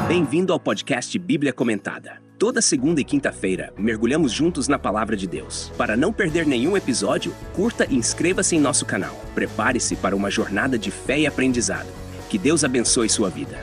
Bem-vindo ao podcast Bíblia Comentada. Toda segunda e quinta-feira, mergulhamos juntos na Palavra de Deus. Para não perder nenhum episódio, curta e inscreva-se em nosso canal. Prepare-se para uma jornada de fé e aprendizado. Que Deus abençoe sua vida.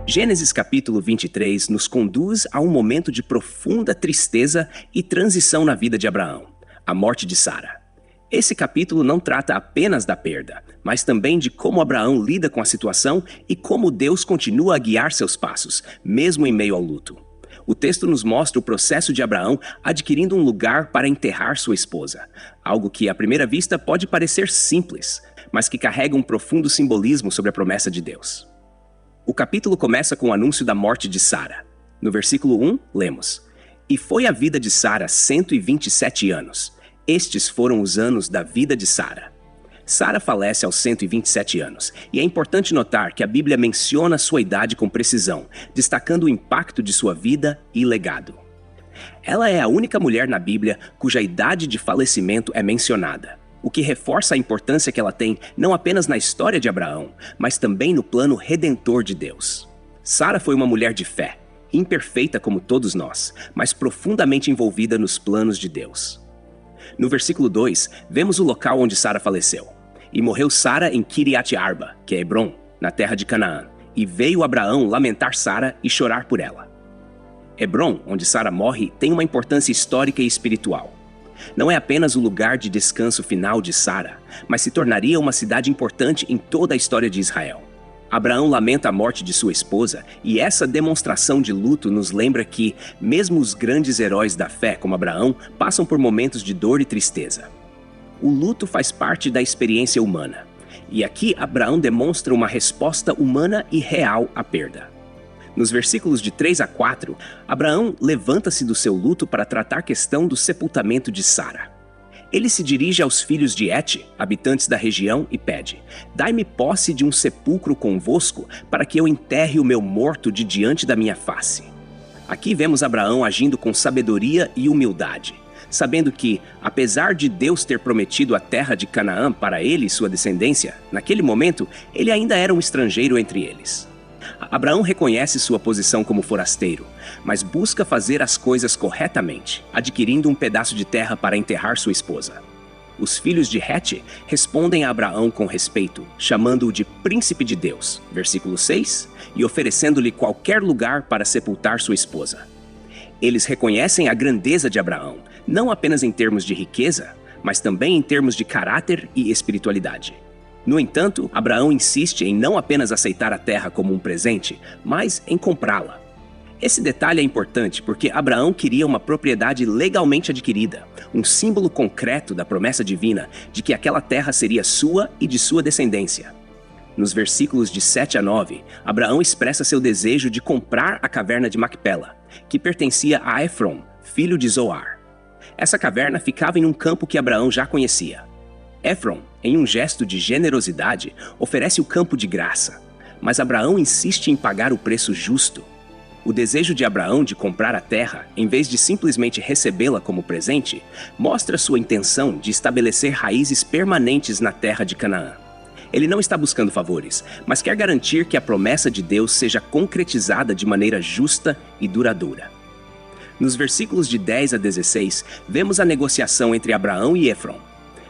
Gênesis capítulo 23 nos conduz a um momento de profunda tristeza e transição na vida de Abraão, a morte de Sara. Esse capítulo não trata apenas da perda, mas também de como Abraão lida com a situação e como Deus continua a guiar seus passos, mesmo em meio ao luto. O texto nos mostra o processo de Abraão adquirindo um lugar para enterrar sua esposa, algo que à primeira vista pode parecer simples, mas que carrega um profundo simbolismo sobre a promessa de Deus. O capítulo começa com o anúncio da morte de Sara. No versículo 1, lemos: "E foi a vida de Sara 127 anos. Estes foram os anos da vida de Sara." Sara falece aos 127 anos, e é importante notar que a Bíblia menciona sua idade com precisão, destacando o impacto de sua vida e legado. Ela é a única mulher na Bíblia cuja idade de falecimento é mencionada, o que reforça a importância que ela tem não apenas na história de Abraão, mas também no plano redentor de Deus. Sara foi uma mulher de fé, imperfeita como todos nós, mas profundamente envolvida nos planos de Deus. No versículo 2, vemos o local onde Sara faleceu. "E morreu Sara em Kiriat Arba, que é Hebron, na terra de Canaã, e veio Abraão lamentar Sara e chorar por ela." Hebron, onde Sara morre, tem uma importância histórica e espiritual. Não é apenas o lugar de descanso final de Sara, mas se tornaria uma cidade importante em toda a história de Israel. Abraão lamenta a morte de sua esposa, e essa demonstração de luto nos lembra que, mesmo os grandes heróis da fé, como Abraão, passam por momentos de dor e tristeza. O luto faz parte da experiência humana, e aqui Abraão demonstra uma resposta humana e real à perda. Nos versículos de 3 a 4, Abraão levanta-se do seu luto para tratar a questão do sepultamento de Sara. Ele se dirige aos filhos de Et, habitantes da região, e pede: "Dai-me posse de um sepulcro convosco, para que eu enterre o meu morto de diante da minha face." Aqui vemos Abraão agindo com sabedoria e humildade, sabendo que, apesar de Deus ter prometido a terra de Canaã para ele e sua descendência, naquele momento ele ainda era um estrangeiro entre eles. Abraão reconhece sua posição como forasteiro, mas busca fazer as coisas corretamente, adquirindo um pedaço de terra para enterrar sua esposa. Os filhos de Het respondem a Abraão com respeito, chamando-o de príncipe de Deus, versículo 6, e oferecendo-lhe qualquer lugar para sepultar sua esposa. Eles reconhecem a grandeza de Abraão, não apenas em termos de riqueza, mas também em termos de caráter e espiritualidade. No entanto, Abraão insiste em não apenas aceitar a terra como um presente, mas em comprá-la. Esse detalhe é importante porque Abraão queria uma propriedade legalmente adquirida, um símbolo concreto da promessa divina de que aquela terra seria sua e de sua descendência. Nos versículos de 7 a 9, Abraão expressa seu desejo de comprar a caverna de Macpela, que pertencia a Efron, filho de Zoar. Essa caverna ficava em um campo que Abraão já conhecia. Efron, em um gesto de generosidade, oferece o campo de graça, mas Abraão insiste em pagar o preço justo. O desejo de Abraão de comprar a terra, em vez de simplesmente recebê-la como presente, mostra sua intenção de estabelecer raízes permanentes na terra de Canaã. Ele não está buscando favores, mas quer garantir que a promessa de Deus seja concretizada de maneira justa e duradoura. Nos versículos de 10 a 16, vemos a negociação entre Abraão e Efron.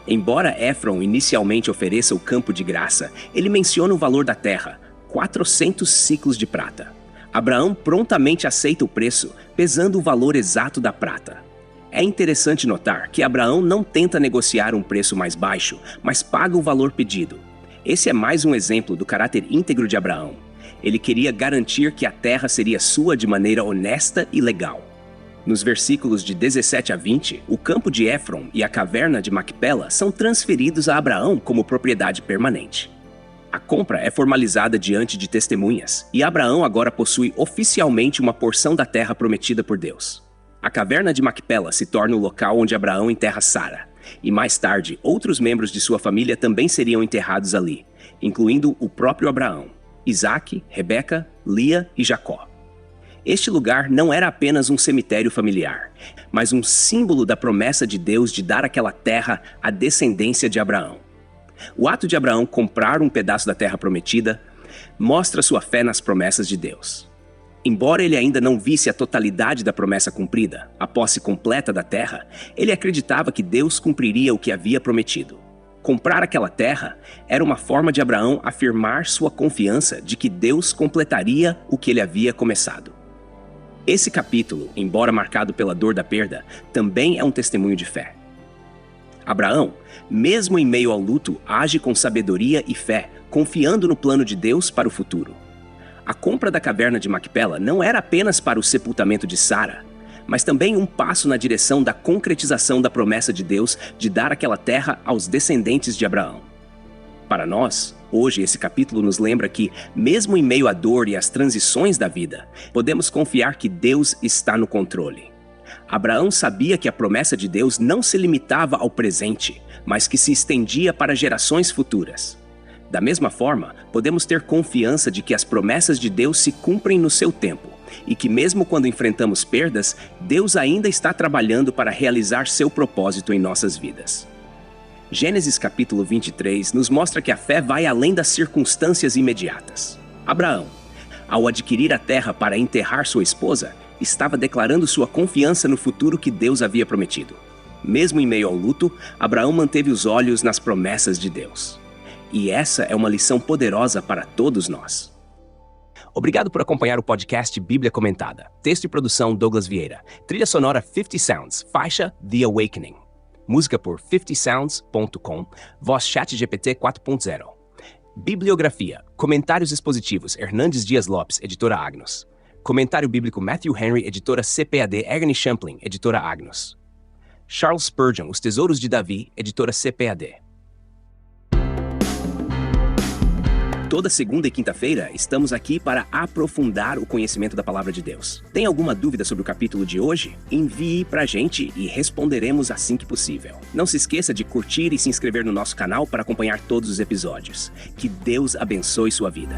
Embora Efron inicialmente ofereça o campo de graça, ele menciona o valor da terra, 400 siclos de prata. Abraão prontamente aceita o preço, pesando o valor exato da prata. É interessante notar que Abraão não tenta negociar um preço mais baixo, mas paga o valor pedido. Esse é mais um exemplo do caráter íntegro de Abraão. Ele queria garantir que a terra seria sua de maneira honesta e legal. Nos versículos de 17 a 20, o campo de Efron e a caverna de Macpela são transferidos a Abraão como propriedade permanente. A compra é formalizada diante de testemunhas, e Abraão agora possui oficialmente uma porção da terra prometida por Deus. A caverna de Macpela se torna o local onde Abraão enterra Sara, e mais tarde outros membros de sua família também seriam enterrados ali, incluindo o próprio Abraão, Isaque, Rebeca, Lia e Jacó. Este lugar não era apenas um cemitério familiar, mas um símbolo da promessa de Deus de dar aquela terra à descendência de Abraão. O ato de Abraão comprar um pedaço da terra prometida mostra sua fé nas promessas de Deus. Embora ele ainda não visse a totalidade da promessa cumprida, a posse completa da terra, ele acreditava que Deus cumpriria o que havia prometido. Comprar aquela terra era uma forma de Abraão afirmar sua confiança de que Deus completaria o que ele havia começado. Esse capítulo, embora marcado pela dor da perda, também é um testemunho de fé. Abraão, mesmo em meio ao luto, age com sabedoria e fé, confiando no plano de Deus para o futuro. A compra da caverna de Macpela não era apenas para o sepultamento de Sara, mas também um passo na direção da concretização da promessa de Deus de dar aquela terra aos descendentes de Abraão. Para nós, hoje esse capítulo nos lembra que, mesmo em meio à dor e às transições da vida, podemos confiar que Deus está no controle. Abraão sabia que a promessa de Deus não se limitava ao presente, mas que se estendia para gerações futuras. Da mesma forma, podemos ter confiança de que as promessas de Deus se cumprem no seu tempo e que mesmo quando enfrentamos perdas, Deus ainda está trabalhando para realizar seu propósito em nossas vidas. Gênesis capítulo 23 nos mostra que a fé vai além das circunstâncias imediatas. Abraão, ao adquirir a terra para enterrar sua esposa, estava declarando sua confiança no futuro que Deus havia prometido. Mesmo em meio ao luto, Abraão manteve os olhos nas promessas de Deus. E essa é uma lição poderosa para todos nós. Obrigado por acompanhar o podcast Bíblia Comentada. Texto e produção Douglas Vieira. Trilha sonora 50 Sounds. Faixa The Awakening. Música por 50sounds.com. Voz ChatGPT 4.0. Bibliografia. Comentários expositivos Hernandes Dias Lopes, editora Agnus. Comentário bíblico Matthew Henry, editora CPAD Ernie Champlin, editora Agnus. Charles Spurgeon, Os Tesouros de Davi, editora CPAD. Toda segunda e quinta-feira estamos aqui para aprofundar o conhecimento da Palavra de Deus. Tem alguma dúvida sobre o capítulo de hoje? Envie pra gente e responderemos assim que possível. Não se esqueça de curtir e se inscrever no nosso canal para acompanhar todos os episódios. Que Deus abençoe sua vida.